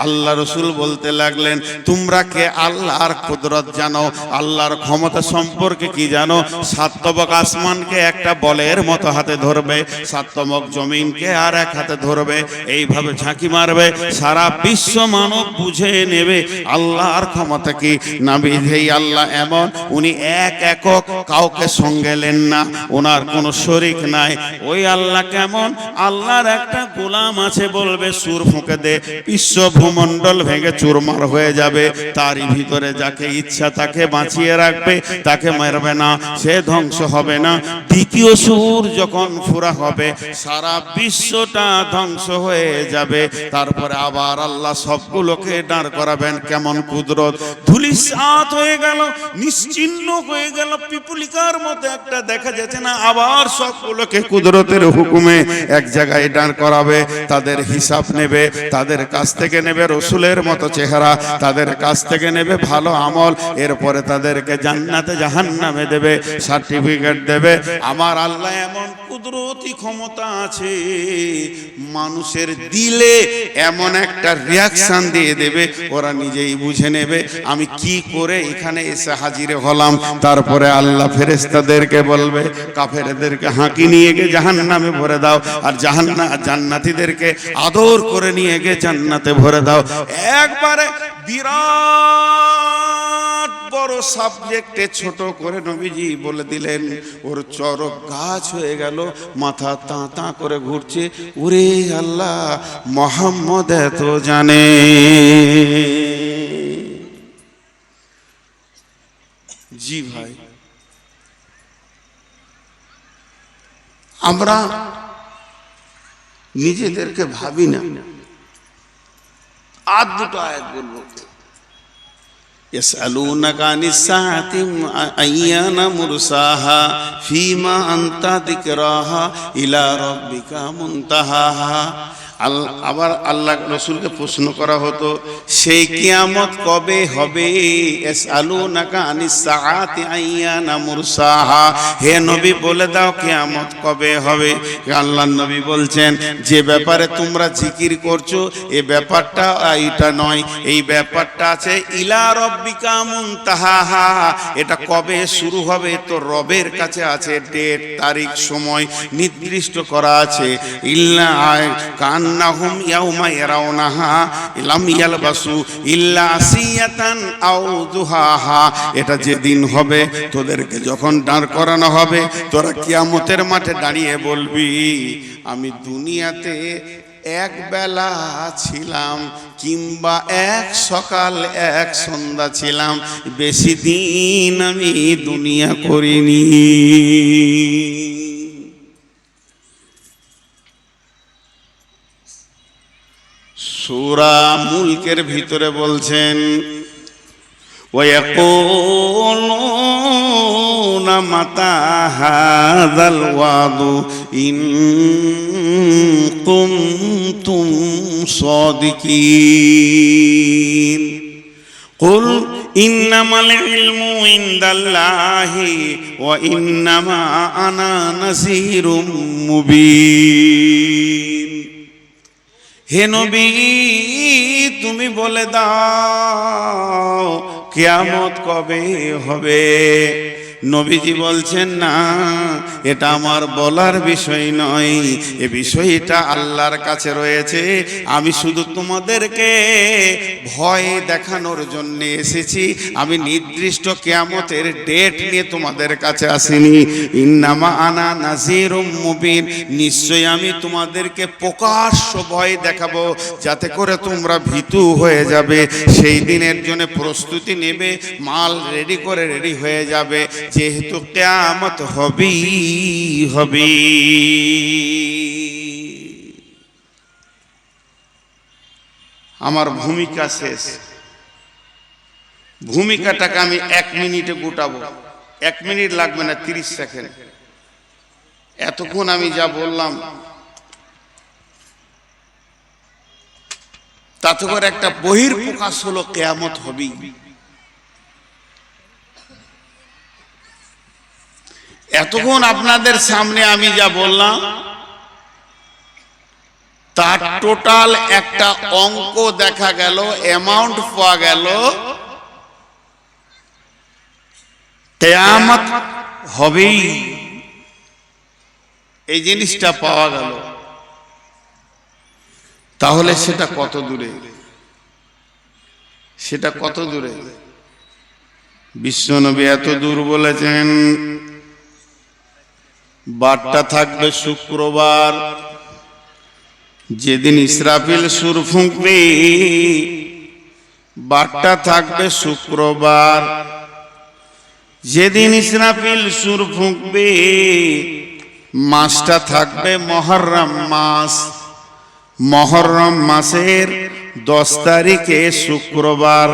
আল্লাহ রসুল বলতে লাগলেন, তোমরা কে আল্লাহর কুদরত জানো, আল্লাহর ক্ষমতা সম্পর্কে কি জানো? সাতবক আসমানকে একটা বলের মতো হাতে ধরবে, সাতবক জমিনকে আর এক হাতে ধরবে, এইভাবে ঝাঁকি মারবে, সারা বিশ্ব মানব বুঝে নেবে আল্লাহর ক্ষমতা কি। নবী যেই আল্লাহ এমন, উনি এক একক, কাউকে সঙ্গে নেন না, ওনার কোনো শরীক নাই। ওই আল্লাহ কেমন? আল্লাহর একটা গোলাম আছে, বলবে সুর ফুঁকে দে, বিশ্ব ভূমণ্ডল ভেঙে চুরমার হয়ে যাবে। তারই ভিতরে যাকে ইচ্ছা তাকে বাঁচিয়ে রাখবে, তাকে মারবে না, সে ধ্বংস হবে না। দ্বিতীয় সুর যখন ফুরা হবে, সারা বিশ্বটা ধ্বংস হয়ে যাবে। তারপরে আবার আল্লাহ সবগুলোকে দাঁড় করাবেন। কেমন কুদরত! ধুলিসাৎ হয়ে গেল, নিশ্চিহ্ন হয়ে গেল, পিপুলিকার মতো একটা দেখা যাচ্ছে না, আবার সবগুলোকে কুদরতের হুকুমে এক জায়গায় দাঁড় করাবে। তাদের হিসাব নেবে, তাদের কাছ থেকে নেবে রসুলের মতো চেহারা, তাদের কাছ থেকে নেবে ভালো আমল, এরপরে তাদেরকে জান্নাতে জাহান্নামে দেবে, সার্টিফিকেট দেবে। আমার আল্লাহ এমন কুদরতি ক্ষমতা আছে, মানুষের দিলে এমন একটা রিয়াকশন দিয়ে দেবে, ওরা নিজেই বুঝে নেবে আমি কি করে এখানে এসে হাজির হলাম। তারপরে আল্লাহ ফেরেশতাদেরকে বলবে, কাফেরদেরকে হাঁকি নিয়ে গিয়ে জাহান্নামে ভরে দাও, আর জান্নাতীদেরকে আদর করে নিয়ে গিয়ে জান্নাতে ভরে দাও। একবারে বিরাট বড় সাবজেক্টে ছোট করে নবীজি বলে দিলেন। ওর চরক গাছ হয়ে গেল, মাথা তা তা করে ঘুরছে। ওরে আল্লাহ, মোহাম্মদ এত জানে। জি ভাই, আমরা নিজেদেরকে ভাবি না। আর দুটো আয়াত বলবো। يسألونك عن الساعة أيان مرساها فيما أنت ذكراها إلى ربك منتهاها। আবার আল্লাহ রসুলকে প্রশ্ন করা হতো, সেই কিয়ামত কবে হবে? ইয়াসআলুনাকা আনিস সাআতি আইয়ানা মুরসাহা, হে নবী বলে দাও কিয়ামত কবে হবে। আল্লাহর নবী বলছেন, যে ব্যাপারে তোমরা জিকির করছো এই ব্যাপারটা এটা নয়, এই ব্যাপারটা আছে ইলা রব্বিকা মুনতাহাহা। এটা কবে শুরু হবে তো রবের কাছে আছে ডেট, তারিখ, সময় নির্দিষ্ট করা আছে। ইল্লা কান্নাহুম ইয়াউমা ইয়ারাউনাহা লাম ইয়ালবাসু ইল্লা আসিয়াতান আও দুহাহা। এটা যেদিন হবে, তোদেরকে যখন দাঁড় করানো হবে, তোরা কিয়ামতের মাঠে দাঁড়িয়ে বলবি, আমি দুনিয়াতে এক বেলা ছিলাম, কিংবা এক সকাল এক সন্ধ্যা ছিলাম, বেশি দিন আমি দুনিয়া করিনি। সূরা মুলকের ভিতরে বলছেন, ওয়ায়াকুলুনা মাতা হাযাল ওয়াদু ইন কুনতুম সাদিকিন। কুল ইন্নামাল ইলমু ইনদাল্লাহি ওয়া ইন্নামা আনা নাযীরুম মুবিন। হে নবী, তুমি বলে দাও কিয়ামত কবে হবে। নবীজি বলছেন, না, এটা আমার বলার বিষয় নয়, এ বিষয়টা আল্লাহর কাছে রয়েছে। আমি শুধু তোমাদেরকে ভয় দেখানোর জন্য এসেছি, আমি নির্দিষ্ট কিয়ামতের ডেট নিয়ে তোমাদের কাছে আসিনি। ইন্নামা আনা নাযীরুম মুবিন, নিশ্চয়ই আমি তোমাদেরকে প্রকাশ্য ভয় দেখাবো, যাতে করে তোমরা ভীতু হয়ে যাবে, সেই দিনের জন্য প্রস্তুতি নেবে, মাল রেডি করে রেডি হয়ে যাবে, যেহেতু কিয়ামত হবেই হবে। আমার ভূমিকা শেষ। ভূমিকাটাকে আমি 1 মিনিটে গোটাবো। 1 মিনিট লাগবে না, 30 সেকেন্ড। এতক্ষণ আমি যা বললাম তাতে করে একটা বহির প্রকাশ হলো, কিয়ামত হবেই। এতক্ষণ আপনাদের সামনে আমি যা বললাম তার টোটাল একটা অঙ্ক দেখা গেল, অ্যামাউন্ট পাওয়া গেল, কিয়ামত হবেই, এই জিনিসটা পাওয়া গেল। তাহলে সেটা কত দূরে, সেটা কত দূরে? বিশ্বনবী এত দূর বলেছেন, বারটা থাকবে শুক্রবার, যেদিন ইসরাফিল সুর ফুঁকবে, বারটা থাকবে শুক্রবার। যেদিন ইসরাফিল সুর ফুঁকবে, মাসটা থাকবে মুহররম মাস। মুহররম মাসের 10 তারিখে শুক্রবার,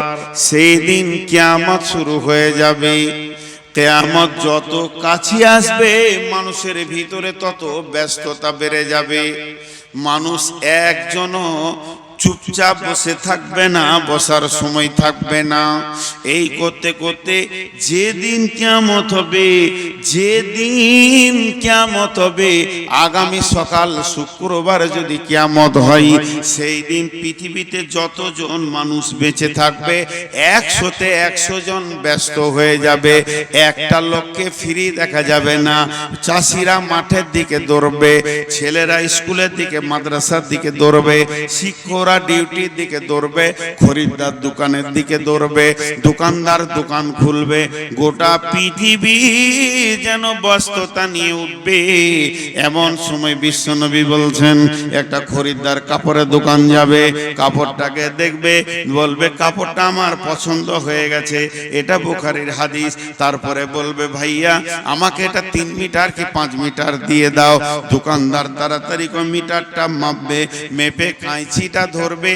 সেই দিন কিয়ামত শুরু হয়ে যাবে। কিয়ামত যত কাছে আসবে, মানুষের ভিতরে তত ব্যস্ততা বেড়ে যাবে। মানুষ একজনও চুপচাপ বসে থাকবে না, বসার সময় থাকবে না। এই করতে করতে যেদিন কিয়ামত হবে, যেদিন কিয়ামত হবে, আগামী সকাল শুক্রবার যদি কিয়ামত হয়, সেই দিন পৃথিবীতে যতজন মানুষ বেঁচে থাকবে 100তে 100 জন ব্যস্ত হয়ে যাবে। একটা লোককে ফ্রি দেখা যাবে না। চাষিরা মাঠের দিকে দৌড়বে, ছেলেরা স্কুলের দিকে মাদ্রাসার দিকে দৌড়বে, শিক্ষকরা ডিউটির দিকে দৌড়বে, খরিদ্দার দোকানের দিকে দৌড়বে, দোকানদার দোকান খুলবে। গোটা পৃথিবী যেন ব্যস্ততা নিয়ে উঠবে। এমন সময় বিশ্বনবী বলছেন, একটা খরিদ্দার কাপড়ের দোকান যাবে, কাপড়টাকে দেখবে, বলবে কাপড়টা আমার পছন্দ হয়ে গেছে, এটা বুখারীর হাদিস। তারপরে বলবে ভাইয়া আমাকে এটা 3 মিটার কি 5 মিটার দিয়ে দাও। দোকানদার তাড়াতাড়ি করে মিটারটা মাপবে, মেপে কাঁচিটা ধরবে,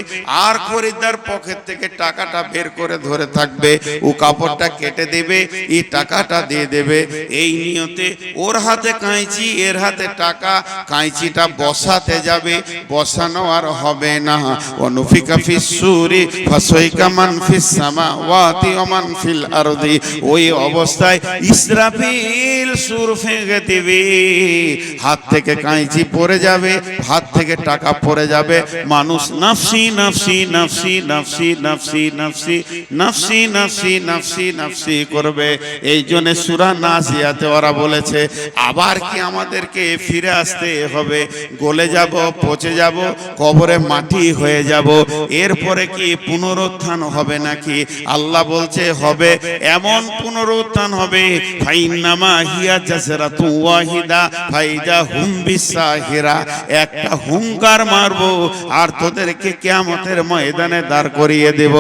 আর খরিদ্দার পকেট থেকে টাকাটা বের করে ধরে থাকবে, ও কাপড়টা কেটে দেবে, এই টাকাটা দিয়ে দেবে। এই নিয়তে ওর হাতে কাঁচি, এর হাতে টাকা, কাঁচিটা বসাতে যাবে, বসানো আর হবে না। অনুফিকা ফিস সূরি ফাসাইকা মান ফিস সামাওয়াতি ওয়া মান ফিল আরদি। ওই অবস্থায় ইসরাফিল সুর ফেঁকে দেবে, হাত থেকে কাঁচি পড়ে যাবে, হাত থেকে টাকা পড়ে যাবে। মানুষ নাফসি নাফসি নাফসি নাফসি নাফসি নাফসি নাফসি নাফসি নাফসি নাফসি করবে। এই জন্য সূরা নাজিয়াতে ওরা বলেছে, আবার কি আমাদেরকে ফিরে আসতে হবে? গলে যাব, পচে যাব, কবরে মাটি হয়ে যাব, এরপরে কি পুনরুত্থান হবে নাকি? আল্লাহ বলছে হবে। এমন পুনরুত্থান হবে, ফাইন্নামা হিয়া জাসরাতু ওয়াহিদা ফাইদা হুম বিসাহিরা। একটা হুঙ্কার মারবো আর তোদেরকে কিয়ামতের ময়দানে দাঁড় করিয়ে দেব।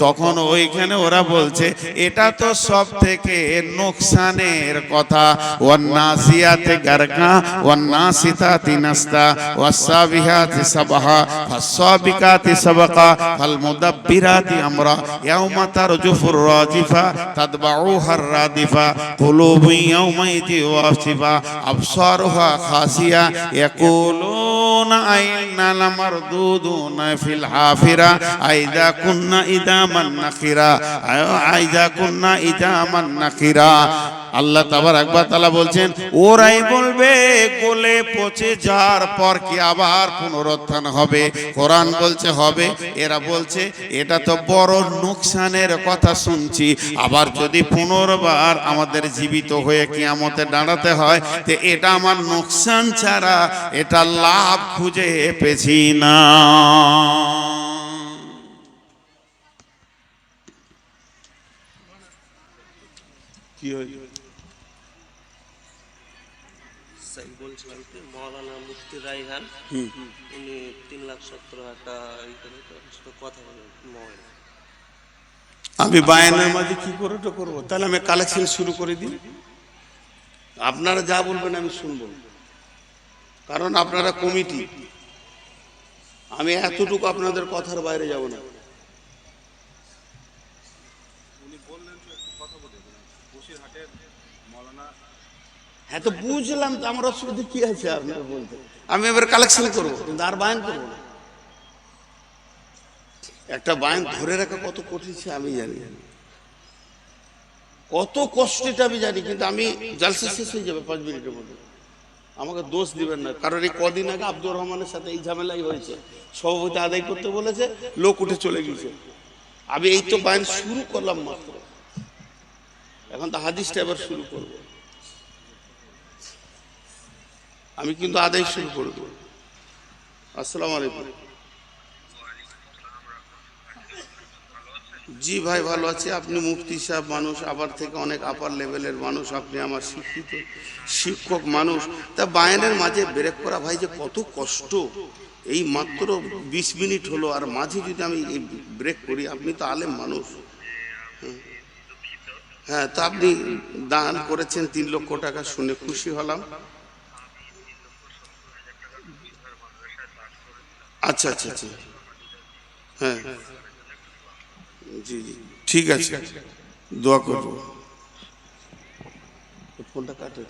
তখন ওইখানে ওরা বলছে, এটা তো সব থেকে নোকসানের কথা। ওয়ান্নাসিয়াতে গারকা ওয়ান্নাসিতাতি নাসতা ওয়াসাবিহাতি সাবহা ফাসাবিকাতি সাবকা ফালমুদাব্বিরাতি আমরা ইয়াউমা তারজুফুর রাজিফা তাতবাউহার রাদিফা কুলুবু ইয়াউমাইযি ওয়াসিফা আবসারুহা খাসিয়া ইয়াকুলুনা আইন্না লামারদুদুনা ফিল হাফিরা আইযা কুন্না ইদামান নাখিরা আইযা কুন্না ইদামান নাখিরা। আল্লাহ তাবারক ওয়া তাআলা বলছেন, ওরাই বলবে গলে পচে যাওয়ার পর কি আবার পুনরুত্থান হবে? কোরআন বলছে হবে, এরা বলছে এটা তো বড় নোকসানের কথা শুনছি। আবার যদি পুনর্বার আমাদের জীবিত হয়ে কিয়ামতে দাঁড়াতে হয়, তো এটা আমার নোকসান ছাড়া এটা লাভ খুঁজে পেছি না। কি হয়েছে? বলছিলাম কি, মৌলানা মুফতি রাইহান উনি 3,70,000 কথা বলেন মোবাইল। আমি বায়ানের মাঝে কি করে তো করবো? তাহলে আমি কালেকশন শুরু করে দিই। আপনারা যা বলবেন আমি শুনবো, কারণ আপনারা কমিটি। আমি এতটুকু আপনাদের কথার বাইরে যাব না। হ্যাঁ তো বুঝলাম, তো আমার অসুবিধা কি আছে আপনার বলতে? আমি এবার কালেকশন করবো, কিন্তু আর বায়ান করবো না। একটা বায়ান ধরে রাখা কত কঠিন সে আমি জানি, কত কষ্ট এটা আমি জানি, কিন্তু আমি জালসা শেষ হয়ে যাবে 5 মিনিটের মধ্যে। আমাকে দোষ দিবেন না, কারণ এই কদিন আগে আব্দুর রহমানের সাথে এই ঝামেলাই হয়েছে, সভাপতি আদায় করতে বলেছে, লোক উঠে চলে গেছে। আমি এই তো বায়ান শুরু করলাম মাত্র, এখন তো হাদিসটা এবার শুরু করব। আমি কিন্তু আদায় শুরু করব। আসসালামু আলাইকুম। জি ভাই ভালো আছি। আপনি মুফতি সাহেব মানুষ, আবার থেকে অনেক আপার লেভেলের মানুষ, আপনি আমার শিক্ষিত শিক্ষক মানুষ, তা বায়ানের মাঝে ব্রেক করা ভাই যে কত কষ্ট। এই মাত্র 20 মিনিট হলো, আর মাঝে যদি আমি এই ব্রেক করি, আপনি তো আলেম মানুষ। হ্যাঁ, তো আপনি দান করেছেন 3 লক্ষ টাকা, শুনে খুশি হলাম। আচ্ছা আচ্ছা আচ্ছা, হ্যাঁ জি জি ঠিক আছে, দোয়া করবো। ফোনটা কাটে।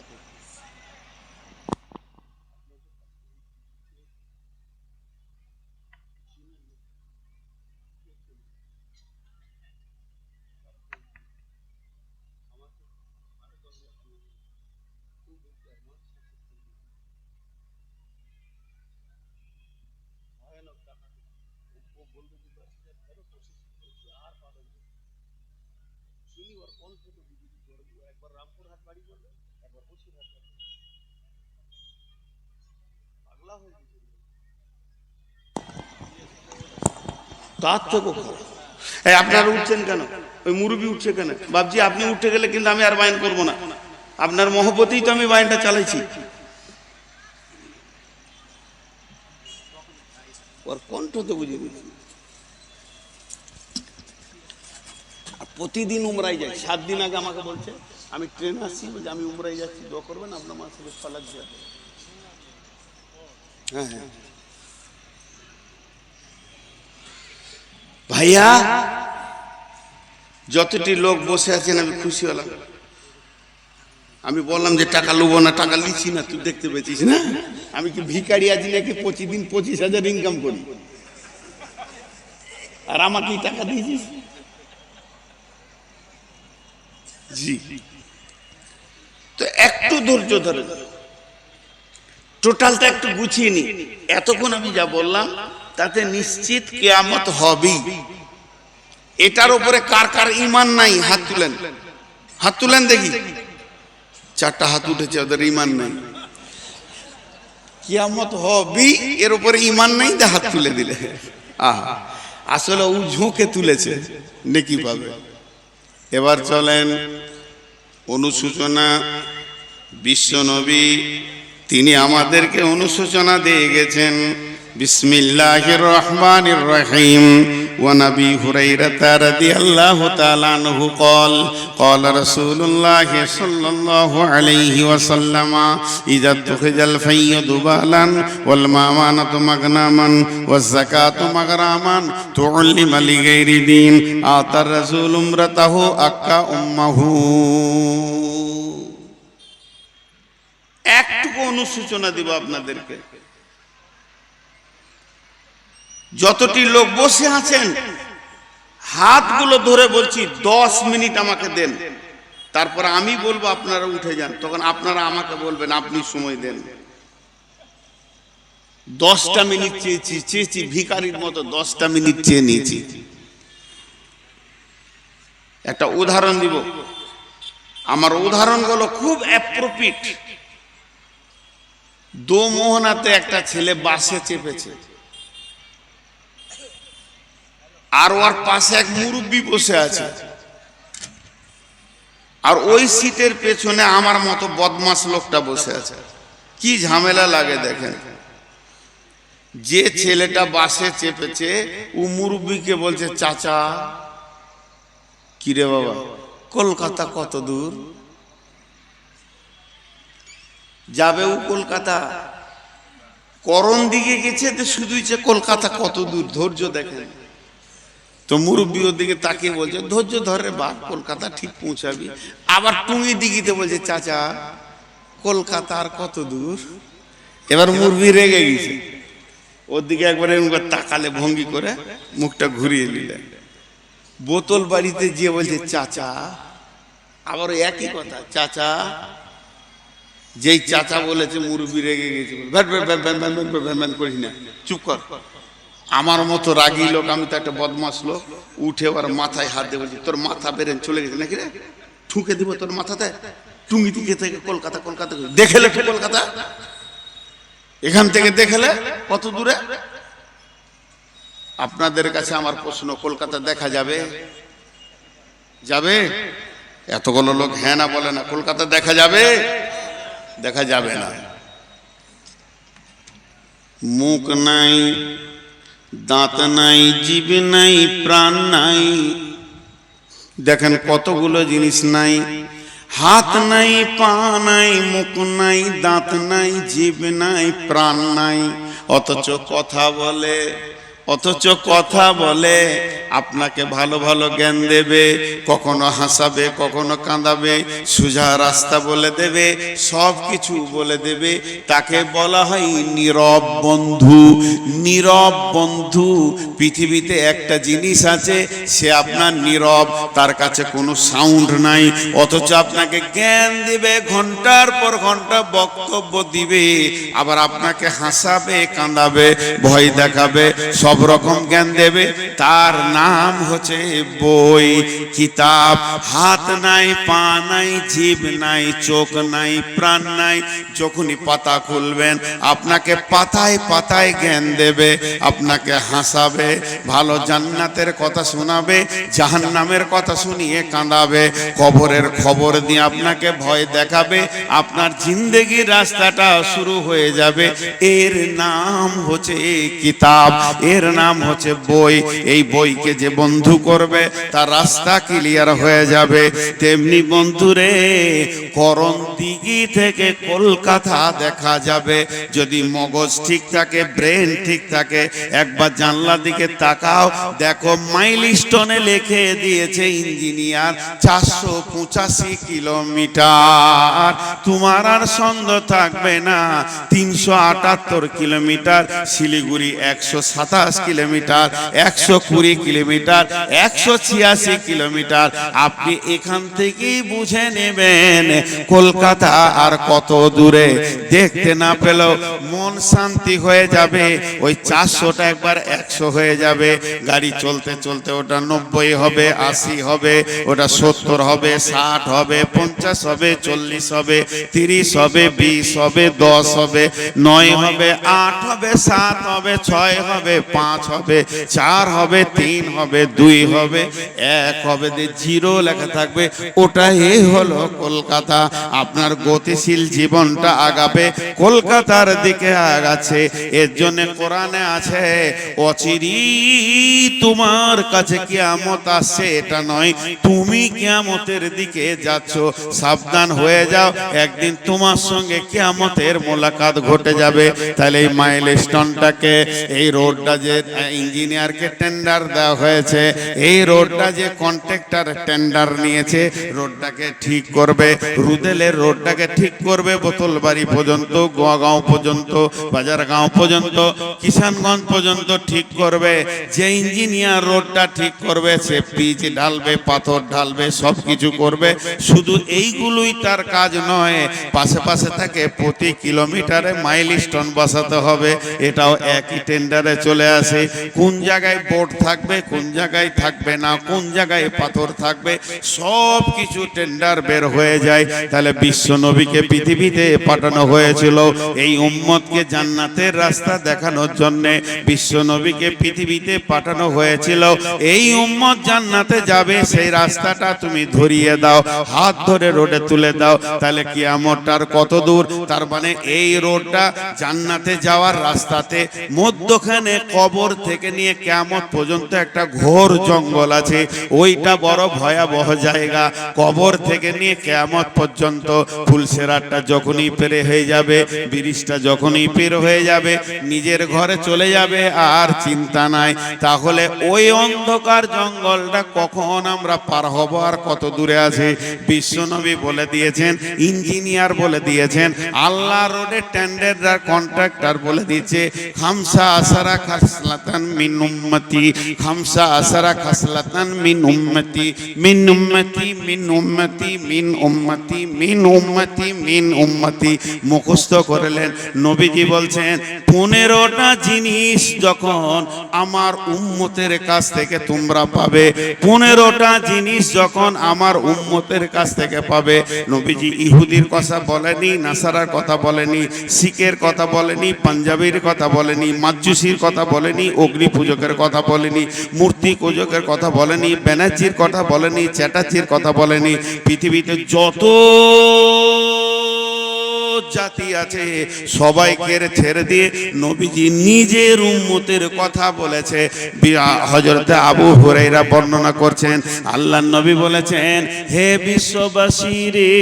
তার চোখও খারাপ। এই আপনারা উঠছেন কেন? ওই মুরব্বী উঠছে কেন? বাবজি আপনি উঠে গেলে কিন্তু আমি আর বায়ান করবো না, আপনার মহব্বতেই তো আমি বায়ানটা চালাইছি। ওর কণ্ঠ তো বুঝে নিচ্ছি। প্রতিদিন উমরাই যাই, 7 দিন আগে আমাকে বলছে, আমি ট্রেনে আসছি, বলছে আমি উমরাই যাচ্ছি, দোয়া করবেন আপনার মাসে ফালাক দিয়ে। হ্যাঁ হ্যাঁ ভাইয়া, যতটি লোক বসে আছেন আমি খুশি হলাম। আমি বললাম যে টাকা লুবো না, টাকা লিছি না, তুই দেখতে পেয়েছিস না আমি কি ভিখারি আছি নাকি প্রতিদিন 25,000 ইনকাম করি, আর আমাকে টাকা দিয়েছিস। জি, তো একটু ধৈর্য ধরে টোটালটা একটু গুছিয়ে নি। এতক্ষণ আমি যা বললাম তাতে নিশ্চিত কিয়ামত হবেই। এটার উপরে কার কার ঈমান নাই হাত তুলেন, হাত তুলেন দেখি। 4টা হাত উঠেছে, ওদের ঈমান নাই। কিয়ামত হবেই, এর উপরে ঈমান নাই, হাত তুলে দিলে। আহা, আসলে ও ঝোঁকে তুলেছে, নেকি পাবে। এবার চলেন অনুশোচনা। বিশ্বনবী তিনি আমাদেরকে অনুশোচনা দিয়ে গেছেন। বিসমিল্লাহির রহমানির রহিম। وعن ابي هريره رضي الله تعالى عنه قال قال رسول الله صلى الله عليه وسلم اذا اتخذ الفي ذبالا والمامانه مغنما والزكاه مغراما تعلم لغير دين اعطى الرسول امرته اكا امه। একটু অনুশোচনা দিব আপনাদেরকে। যতটি লোক বসে আছেন হাতগুলো ধরে বলছি 10 মিনিট আমাকে দেন, তারপর আমি বলবো আপনারা উঠে যান, তখন আপনারা আমাকে বলবেন, আপনি সময় দেন। 10টা মিনিট চেয়েছি ভিখারির মতো, 10টা মিনিট চেয়ে নিয়েছি। একটা উদাহরণ দিব, আমার উদাহরণগুলো খুব অ্যাপ্রোপ্রিয়েট। দোমোহনাতে একটা ছেলে বাসে চেপেছে, আর ওর পাশে এক মুরব্বী বসে আছে, আর ওই সিটের পেছনে আমার মতো বদমাস লোকটা বসে আছে। কি ঝামেলা লাগে দেখেন। যে ছেলেটা বাসে চেপেছে ও মুরব্বীকে বলছে, চাচা কিরে বাবা কলকাতা কত দূর যাবে? ও কলকাতা করণ দিকে গেছে, তো শুধুই যে কলকাতা কত দূর, ধৈর্য দেখেন। তো মুরব্বী ওর দিকে তাকিয়ে বলছে, ধৈর্য ধরে বাপ, কলকাতা ঠিক পৌঁছাবি। আবার টুঙ্গি দিঘিতে বলছে, চাচা কলকাতা আর কত দূর? এবার মুরব্বী রেগে গেছে, ওর দিকে একবার তাকালে ভঙ্গি করে মুখটা ঘুরিয়ে নিলেন। বোতল বাড়িতে গিয়ে বলছে, চাচা, আবার একই কথা, চাচা যেই চাচা বলেছে মুরব্বি রেগে গেছে, van van van van van van van van করিস না, চুপ কর। আমার মতো রাগী লোক, আমি তো একটা বদমাস লোক, উঠে ওর মাথায় হাত দিয়ে বলছি, তোর মাথা বেরেন চলে গেছে নাকি রে, ঠুকে দিব তোর মাথাতে, টুঙ্গি দিকে থেকে কলকাতা, কলকাতা দেখেলে কলকাতা, এখান থেকে দেখেলে কত দূরে। আপনাদের কাছে আমার প্রশ্ন, কলকাতা দেখা যাবে? যাবে? এতগুলো লোক হ্যাঁ না বলে না, কলকাতা দেখা যাবে? দেখা যাবে না। মুখ নাই, দাঁত নাই, জিভ নাই, প্রাণ নাই, দেখেন কতগুলো জিনিস নাই। হাত নাই, পা নাই, মুখ নাই, দাঁত নাই, জিভ নাই, প্রাণ নাই, অথচ কথা বলে, অথচ কথা বলে। আপনাকে ভালো ভালো জ্ঞান দেবে, কখনো হাসাবে, কখনো কাঁদাবে, সোজা রাস্তা বলে দেবে, সব কিছু বলে দেবে। তাকে বলা হয় নীরব বন্ধু। নীরব বন্ধু। পৃথিবীতে একটা জিনিস আছে, সে আপনার নীরব, তার কাছে কোনো সাউন্ড নাই, অথচ আপনাকে জ্ঞান দিবে, ঘন্টার পর ঘন্টা বক্তব্য দিবে, আবার আপনাকে হাসাবে, কাঁদাবে, ভয় দেখাবে, সব রকম জ্ঞান দেবে। তার নাম হচ্ছে বই, কিতাব। হাত নাই, পা নাই, জিভ নাই, চোখ নাই, প্রাণ নাই, যখনই পাতা খুলবেন আপনাকে পাতায় পাতায় জ্ঞান দেবে, আপনাকে হাসাবে, ভালো জান্নাতের কথা শোনাবে, জাহান্নামের কথা শুনিয়ে কাঁদাবে, কবরের খবর দিয়ে আপনাকে ভয় দেখাবে, আপনার জিন্দেগির রাস্তাটা শুরু হয়ে যাবে। এর নাম হচ্ছে কিতাব, এর নাম হচ্ছে বই। এই বইকে যে বন্ধু করবে তার রাস্তা ক্লিয়ার হয়ে যাবে। তেমনি বন্ধুরে, করণদিঘি থেকে কলকাতা দেখা যাবে যদি মগজ ঠিক থাকে, ব্রেন ঠিক থাকে। একবার জানলার দিকে তাকাও, দেখো মাইলস্টোনে লিখে দিয়েছে ইঞ্জিনিয়ার 485 কিলোমিটার। তোমার আর সন্দেহ থাকবে না 378 kilometre, Siliguri 127 kilometre, 120 kilometre, 186 kilometre. আপনি এখান থেকেই বুঝে নেবেন কলকাতা আর কত দূরে। দেখতে না পেলেও মন শান্তি হয়ে যাবে। ওই 400টা একবার 100 হয়ে যাবে। গাড়ি চলতে চলতে ওটা 90 হবে, 80 হবে, ওটা 70 হবে, 60 হবে, 50 হবে, 40 হবে, 30 হবে, 20 হবে, 10 হবে, 9 হবে, 8 হবে, 7 হবে, 6 হবে, 5 হবে, 4 হবে, 3 হবে, 2 হবে, 1 হবে, 0 লেখা থাকবে। ওটাই হলো কলকাতা। আপনার গতিশীল জীবনটা আগাবে, কলকাতার দিকে আগাচ্ছে। এর জন্য কোরআনে আছে, অচিরি তোমার কাছে কিয়ামত আসছে, এটা নয় তুমি কিয়ামতের দিকে যাচ্ছ। সাবধান হয়ে যাও, একদিন তোমার সঙ্গে কিয়ামতের মোলাকাত ঘটে যাবে। তাহলে এই মাইলস্টোনটাকে, এই রোডটা যে ইঞ্জিনিয়ারকে টেন্ডার দেওয়া হয়েছে, এই রোডটা যে কন্ট্রাক্টর টেন্ডার নিয়েছে, রোডটাকে ঠিক করবে, রুদেলের রোডটাকে ঠিক করবে, বোতলবাড়ি পর্যন্ত, গোয়াগাঁও পর্যন্ত, বাজারগাঁও পর্যন্ত, কিষানগঞ্জ পর্যন্ত ঠিক করবে। যে ইঞ্জিনিয়ার রোডটা ঠিক করবে, সে পিচ ঢালবে, পাথর ঢালবে, সব কিছু করবে। শুধু এইগুলোই তার কাজ নয়, পাশে পাশে থাকে প্রতি কিলোমিটারে মাইলস্টোন বসাতে হবে। এটাও একই টেন্ডারে চলে আসে। কোন জায়গায় বোর্ড থাকবে, কোন জায়গায় থাকবে না, কোন জায়গায় পাথর থাকবে, সব কিছু টেন্ডার বের হয়ে যায়। তাহলে বিশ্ব নবীকে পৃথিবীতে পাঠানো হয়েছিল এই উম্মতকে জান্নাতের রাস্তা দেখানোর জন্য। বিশ্ব নবীকে পৃথিবীতে পাঠানো হয়েছিল এই উম্মত জান্নাতে যাবে, সেই রাস্তাটা তুমি ধরিয়ে দাও, হাত ধরে রোডে তুলে দাও। তাহলে কিয়ামতটার কত দূর? তার মানে এই রোডটা জান্নাতে যাওয়ার রাস্তাতে মধ্যখানে কবর থেকে নিয়ে কিয়ামত পর্যন্ত একটা ঘোর জঙ্গল আছে। ওইটা বড় ভয়াবহ জায়গা। কবর থেকে নিয়ে কিয়ামত পর্যন্ত ফুলসেরাতটা যখনই পেরে হয়ে যাবে, ব্রিজটা যখনই পের হয়ে যাবে, নিজের ঘরে চলে যাবে, আর চিন্তা নাই। তাহলে ওই অন্ধকার জঙ্গলটা কখন আমরা পার হব আর কত দূরে আছে? বিশ্বনবী বলে দিয়েছেন, ইঞ্জিনিয়ার বলে দিয়েছেন, আল্লাহ রোডে টেন্ডার কন্ট্রাক্টর বলে দিয়েছে, খামসা আসারা খাসলাতান মিন উম্মতি, খামসা আসারা খাসলাতান মিন উম্মতি, মিন উম্মতি, মিন উম্মতি, মিন উম্মতি, মিন উম্মতি, মিন উম্মতি মুখস্থ করলেন। নবীজি বলছেন 15টা জিনিস যখন আমার উম্মতের কাছ থেকে তোমরা পাবে, 15টা জিনিস যখন আমার উম্মতের কাছ থেকে পাবে। নবীজি ইহুদির কথা বলেনি, নাসারার কথা বলেনি, শিখের কথা বলেনি, পাঞ্জাবির কথা বলেনি, মাজুসির কথা বলেনি, অগ্নি পূজকের কথা বলেনি, মূর্তি পূজকের কথা বলেনি, ব্যানার্জির কথা বলেনি, চ্যাটার্জির কথা বলেনি। পৃথিবীতে যত জাতি আছে সবাইকে ছেড়ে দিয়ে নবীজি নিজের উম্মতের কথা বলেছে। হযরতে আবু হুরায়রা বর্ণনা করছেন, আল্লাহর নবী বলেছেন, হে বিশ্ববাসী রে,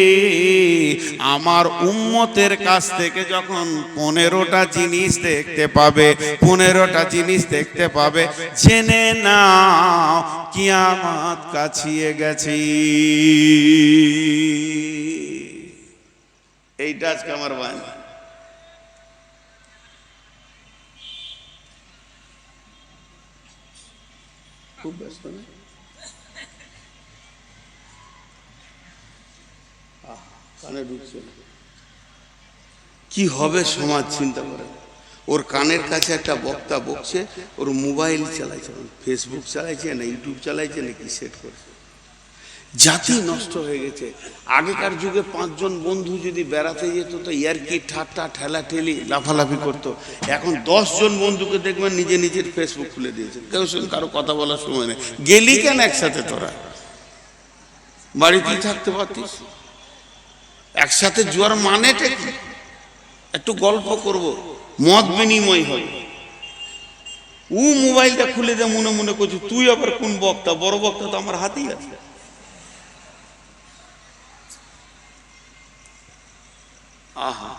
আমার উম্মতের কাছ থেকে যখন 15টা জিনিস দেখতে পাবে, 15টা জিনিস দেখতে পাবে, জেনে নাও কিয়ামত কাছিয়ে গেছে। এইটা আজকে আমার বাণী। খুব ব্যস্ত না? কানে ঢুকছে না। কি হবে সমাজ চিন্তা করে। ওর কানের কাছে একটা বক্তা বকছে, ওর মোবাইল চালাইছে, ফেসবুক চালাইছে না ইউটিউব চালাইছে না কি সেট করছে। জাতি নষ্ট হয়ে গেছে। আগেকার যুগে 5 জন বন্ধু যদি বেড়াতে যেত তো ইয়ারকি ঠাট্টা ঠেলাঠেলি লাফালাফি করতো। এখন 10 জন বন্ধুকে দেখবেন নিজে নিজের ফেসবুক খুলে দিয়েছে, কেউ সঙ্গে কারো কথা বলার সময় নেই। গেলি কেন একসাথে? তোরা বাড়িতেই থাকতে পারতিস। একসাথে জোয়ার মানেটা কি? একটু গল্প করব, মত বিনিময় হয়। ও মোবাইলটা খুলে দে, মনে মনে করছি তুই আবার কোন বক্তা? বড় বক্তা তো আমার হাতেই আছে। আহা,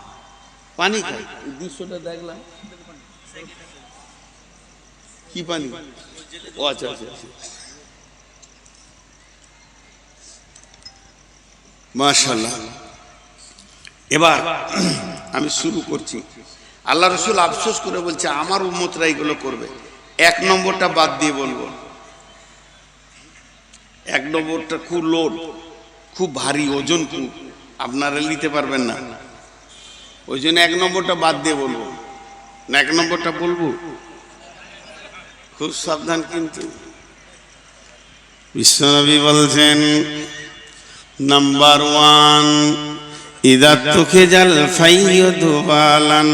পানি খাই। এই দৃশ্যটা দেখলাম, কি পানি? ও আচ্ছা আচ্ছা, মাশাআল্লাহ। এবার আমি শুরু করছি। আল্লাহ রসুল আফসোস করে বলছে আমার উম্মতরা এগুলো করবে। 1 নম্বরটা বাদ দিয়ে বলবো। 1 নম্বরটা খুব লোড, খুব ভারী, ওজন খুব, আপনারা নিতে পারবেন না। ওই জন্য 1 নম্বরটা বাদ দিয়ে বলবো না। 1 নম্বরটা বলবো, খুব সাবধান। কিন্তু বিশ্বনবী বলছেন, নাম্বার 1, ইযা তুখিজাল ফাইয়ুদু বালান,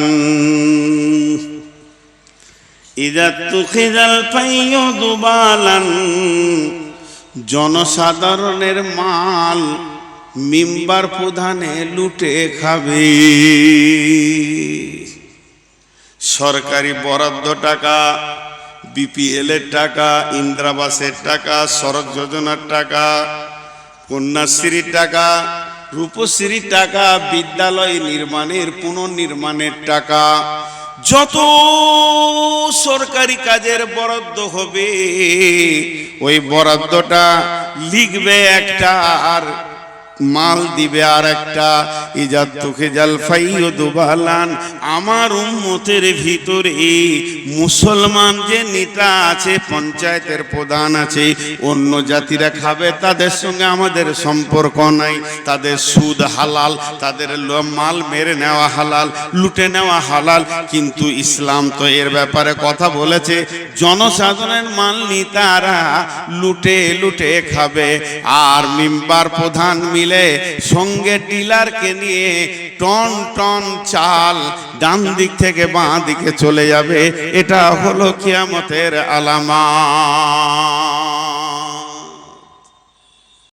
ইযা তুখিজাল ফাইয়ুদু বালান, জনসাধারণের মাল মিম্বার প্রধানে লুটে খাবে। সরকারি বরাদ্দ টাকা, বিপিএল এর টাকা, ইন্দিরাবাসের টাকা, সড়ক যোজনার টাকা, কন্যাশ্রীর টাকা, রূপশ্রীর টাকা, বিদ্যালয় নির্মাণের পুনর্নির্মাণের টাকা, যত সরকারি কাজের বরাদ্দ হবে ওই বরাদ্দটা লিখবে একটা আর মাল দিবে আর একটা। ইজা তুখিজাল ফাইয়ুদু বালান, আমার উম্মতের ভিতরে মুসলমান যে নেতা আছে, পঞ্চায়েতের প্রধান আছে, অন্য জাতিরা খাবে, তাদের সঙ্গে আমাদের সম্পর্ক নাই। তাদের সুদ হালাল, তাদের মাল মেরে নেওয়া হালাল, লুটে নেওয়া হালাল। কিন্তু ইসলাম তো এর ব্যাপারে কথা বলেছে, জনসাধারণের মাল নেতারা লুটে লুটে খাবে। আর মিম্বার প্রধান মিলে সঙ্গে ডিলারকে নিয়ে টন টন চাল ডান দিক থেকে বাঁ দিকে চলে যাবে। এটা হলো কিয়ামতের আলামত।